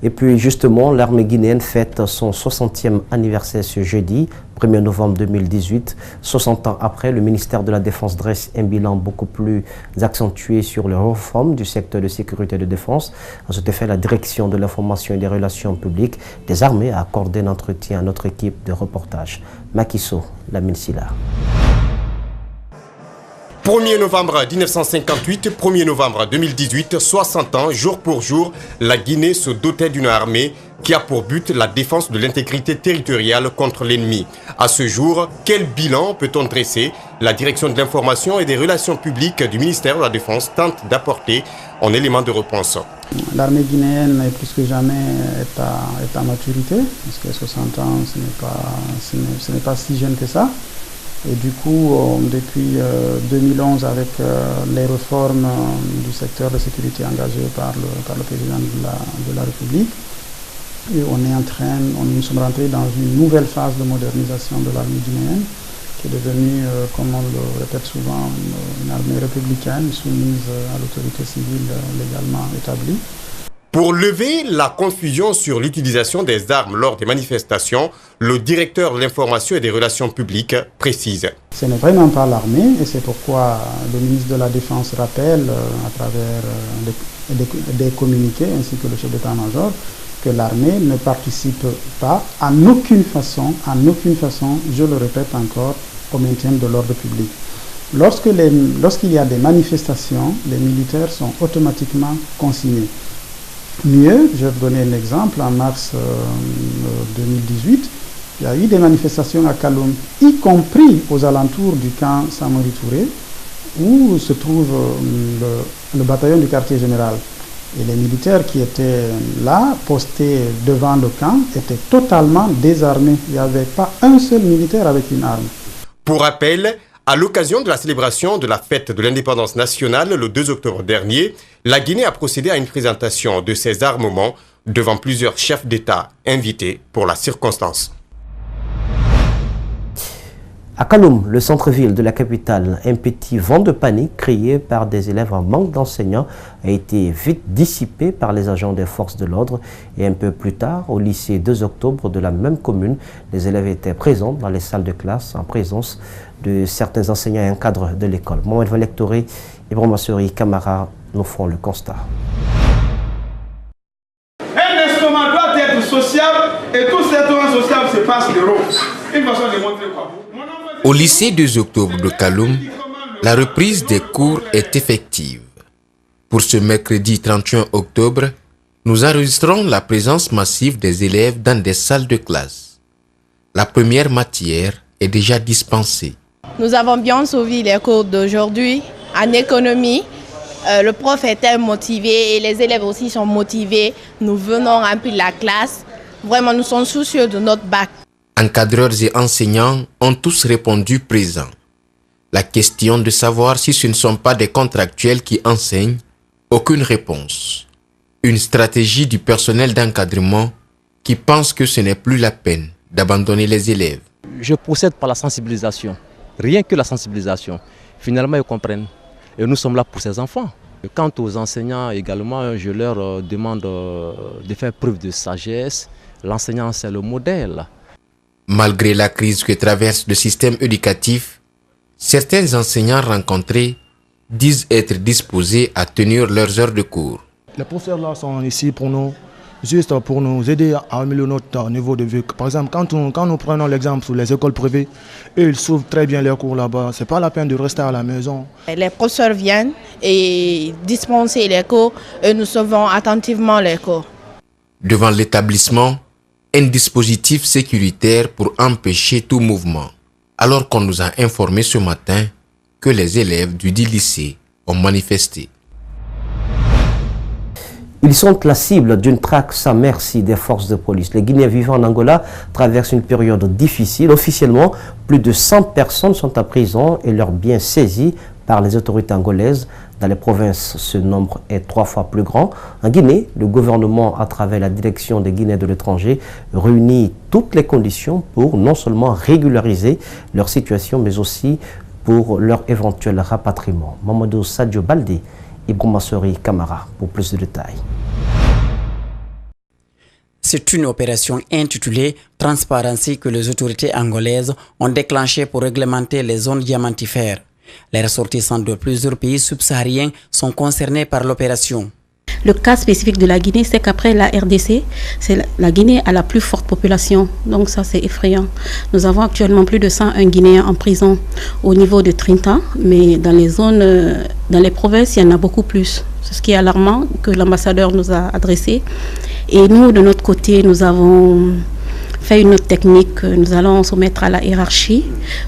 Et puis justement, l'armée guinéenne fête son 60e anniversaire ce jeudi, 1er novembre 2018. 60 ans après, le ministère de la Défense dresse un bilan beaucoup plus accentué sur les réformes du secteur de sécurité et de défense. En cet effet, la direction de l'information et des relations publiques des armées a accordé un entretien à notre équipe de reportage. Makiso, Lamine Silla. 1er novembre 1958, 1er novembre 2018, 60 ans, jour pour jour, la Guinée se dotait d'une armée qui a pour but la défense de l'intégrité territoriale contre l'ennemi. À ce jour, quel bilan peut-on dresser? La direction de l'information et des relations publiques du ministère de la Défense tente d'apporter un élément de réponse. L'armée guinéenne est plus que jamais est à maturité, parce que 60 ans, ce n'est pas si jeune que ça. Et du coup, depuis 2011, avec les réformes du secteur de sécurité engagées par le président de la République, et nous sommes rentrés dans une nouvelle phase de modernisation de l'armée guinéenne, qui est devenue, comme on le répète souvent, une armée républicaine soumise à l'autorité civile légalement établie. Pour lever la confusion sur l'utilisation des armes lors des manifestations, le directeur de l'information et des relations publiques précise. Ce n'est vraiment pas l'armée et c'est pourquoi le ministre de la Défense rappelle à travers des communiqués ainsi que le chef d'état-major que l'armée ne participe pas en aucune façon, je le répète encore, au maintien de l'ordre public. Lorsqu'il y a des manifestations, les militaires sont automatiquement consignés. Mieux, je vais vous donner un exemple, en mars 2018, il y a eu des manifestations à Kaloum, y compris aux alentours du camp Samori Touré, où se trouve le bataillon du quartier général. Et les militaires qui étaient là, postés devant le camp, étaient totalement désarmés. Il n'y avait pas un seul militaire avec une arme. Pour rappel, à l'occasion de la célébration de la fête de l'indépendance nationale le 2 octobre dernier, la Guinée a procédé à une présentation de ses armements devant plusieurs chefs d'État invités pour la circonstance. À Kaloum, le centre-ville de la capitale, un petit vent de panique créé par des élèves en manque d'enseignants a été vite dissipé par les agents des forces de l'ordre. Et un peu plus tard, au lycée 2 octobre de la même commune, les élèves étaient présents dans les salles de classe en présence de certains enseignants et un cadre de l'école. Mohamed Valectoré et Bromasori Camara nous font le constat. Un instrument doit être sociable et tout cet instrument sociable se passe de rôle. Une façon de montrer quoi. Au lycée 2 octobre de Kaloum, la reprise des cours est effective. Pour ce mercredi 31 octobre, nous enregistrons la présence massive des élèves dans des salles de classe. La première matière est déjà dispensée. Nous avons bien suivi les cours d'aujourd'hui en économie. Le prof était motivé et les élèves aussi sont motivés. Nous venons remplir la classe. Vraiment, nous sommes soucieux de notre bac. Encadreurs et enseignants ont tous répondu présents. La question de savoir si ce ne sont pas des contractuels qui enseignent, aucune réponse. Une stratégie du personnel d'encadrement qui pense que ce n'est plus la peine d'abandonner les élèves. Je procède par la sensibilisation, rien que la sensibilisation. Finalement, ils comprennent. Et nous sommes là pour ces enfants. Quant aux enseignants également, je leur demande de faire preuve de sagesse. L'enseignant, c'est le modèle. Malgré la crise que traverse le système éducatif, certains enseignants rencontrés disent être disposés à tenir leurs heures de cours. Les professeurs là sont ici pour nous, juste pour nous aider à améliorer notre niveau de vie. Par exemple, quand nous prenons l'exemple sur les écoles privées, eux, ils suivent très bien leurs cours là-bas. Ce n'est pas la peine de rester à la maison. Les professeurs viennent et dispenser les cours et nous suivons attentivement les cours. Devant l'établissement, un dispositif sécuritaire pour empêcher tout mouvement. Alors qu'on nous a informé ce matin que les élèves du dit lycée ont manifesté. Ils sont la cible d'une traque sans merci des forces de police. Les Guinéens vivant en Angola traversent une période difficile. Officiellement, plus de 100 personnes sont en prison et leurs biens saisis par les autorités angolaises. Dans les provinces, ce nombre est 3 fois plus grand. En Guinée, le gouvernement, à travers la direction des Guinéens de l'étranger, réunit toutes les conditions pour non seulement régulariser leur situation, mais aussi pour leur éventuel rapatriement. Mamadou Sadio Baldé et Bromasori Camara pour plus de détails. C'est une opération intitulée Transparency que les autorités angolaises ont déclenchée pour réglementer les zones diamantifères. Les ressortissants de plusieurs pays subsahariens sont concernés par l'opération. Le cas spécifique de la Guinée, c'est qu'après la RDC, la Guinée a la plus forte population. Donc ça, c'est effrayant. Nous avons actuellement plus de 101 Guinéens en prison au niveau de Trinta, mais dans les zones, dans les provinces, il y en a beaucoup plus. C'est ce qui est alarmant que l'ambassadeur nous a adressé. Et nous, de notre côté, nous avons fait une note technique. Nous allons soumettre à la hiérarchie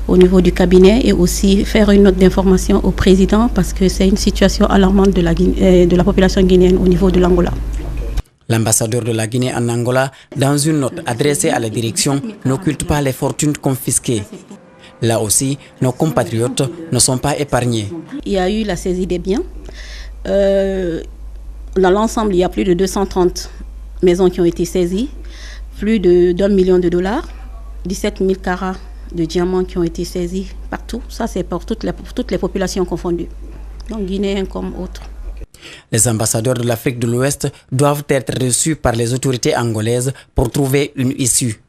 au niveau du cabinet et aussi faire une note d'information au président parce que c'est une situation alarmante de la population guinéenne au niveau de l'Angola. L'ambassadeur de la Guinée en Angola, dans une note adressée à la direction, n'occulte pas les fortunes confisquées. Là aussi, nos compatriotes ne sont pas épargnés. Il y a eu la saisie des biens. Dans l'ensemble, il y a plus de 230 maisons qui ont été saisies. Plus d'1 million de dollars, 17 000 carats de diamants qui ont été saisis partout. Ça, c'est pour toutes les populations confondues, donc guinéens comme autres. Les ambassadeurs de l'Afrique de l'Ouest doivent être reçus par les autorités angolaises pour trouver une issue.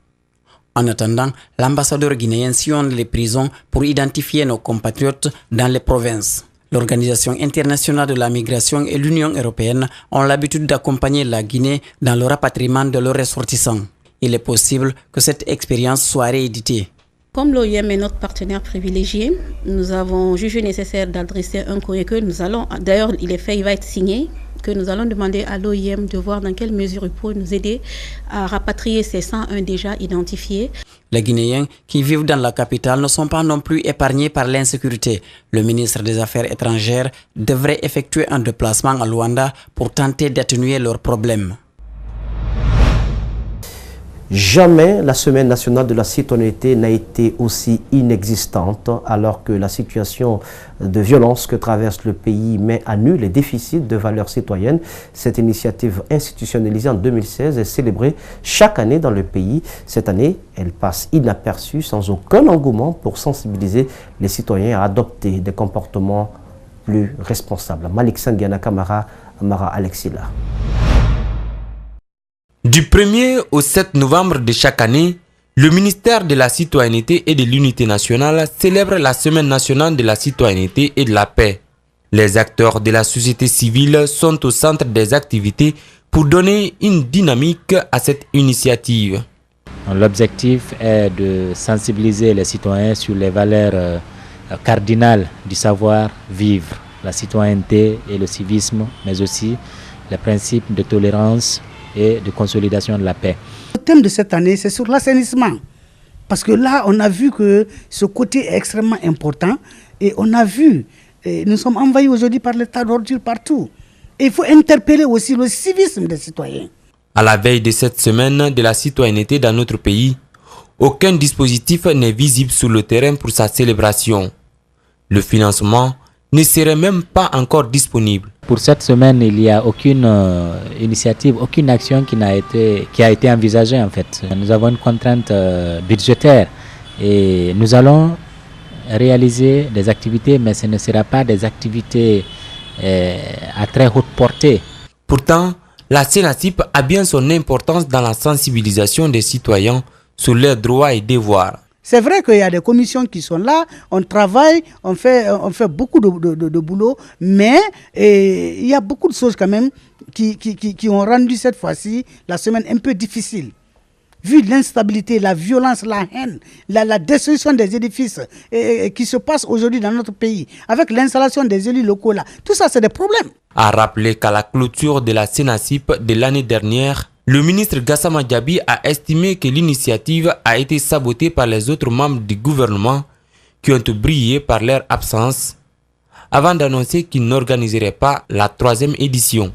En attendant, l'ambassadeur guinéen sillonne les prisons pour identifier nos compatriotes dans les provinces. L'Organisation internationale de la migration et l'Union européenne ont l'habitude d'accompagner la Guinée dans le rapatriement de leurs ressortissants. Il est possible que cette expérience soit rééditée. Comme l'OIM est notre partenaire privilégié, nous avons jugé nécessaire d'adresser un courrier que nous allons, d'ailleurs il est fait, il va être signé, que nous allons demander à l'OIM de voir dans quelle mesure il peut nous aider à rapatrier ces 101 déjà identifiés. Les Guinéens qui vivent dans la capitale ne sont pas non plus épargnés par l'insécurité. Le ministre des Affaires étrangères devrait effectuer un déplacement à Luanda pour tenter d'atténuer leurs problèmes. Jamais la Semaine nationale de la citoyenneté n'a été aussi inexistante alors que la situation de violence que traverse le pays met à nu les déficits de valeurs citoyennes. Cette initiative institutionnalisée en 2016 est célébrée chaque année dans le pays. Cette année, elle passe inaperçue sans aucun engouement pour sensibiliser les citoyens à adopter des comportements plus responsables. Malik Sangiana Kamara, Amara Alexila. Du 1er au 7 novembre de chaque année, le ministère de la Citoyenneté et de l'Unité nationale célèbre la Semaine nationale de la citoyenneté et de la paix. Les acteurs de la société civile sont au centre des activités pour donner une dynamique à cette initiative. L'objectif est de sensibiliser les citoyens sur les valeurs cardinales du savoir-vivre, la citoyenneté et le civisme, mais aussi les principes de tolérance et de consolidation de la paix. Le thème de cette année, c'est sur l'assainissement. Parce que là, on a vu que ce côté est extrêmement important et on a vu, nous sommes envahis aujourd'hui par l'état d'ordure partout. Et il faut interpeller aussi le civisme des citoyens. À la veille de cette semaine de la citoyenneté dans notre pays, aucun dispositif n'est visible sur le terrain pour sa célébration. Le financement ne serait même pas encore disponible. Pour cette semaine, il n'y a aucune initiative, aucune action qui a été envisagée en fait. Nous avons une contrainte budgétaire et nous allons réaliser des activités, mais ce ne sera pas des activités à très haute portée. Pourtant, la CENACIP a bien son importance dans la sensibilisation des citoyens sur leurs droits et devoirs. C'est vrai qu'il y a des commissions qui sont là, on travaille, on fait beaucoup de boulot, mais il y a beaucoup de choses quand même qui ont rendu cette fois-ci la semaine un peu difficile. Vu l'instabilité, la violence, la haine, la destruction des édifices qui se passe aujourd'hui dans notre pays, avec l'installation des élus locaux là, tout ça c'est des problèmes. A rappelé qu'à la clôture de la CENACIP de l'année dernière, le ministre Gassama Diaby a estimé que l'initiative a été sabotée par les autres membres du gouvernement qui ont brillé par leur absence avant d'annoncer qu'ils n'organiseraient pas la 3e édition.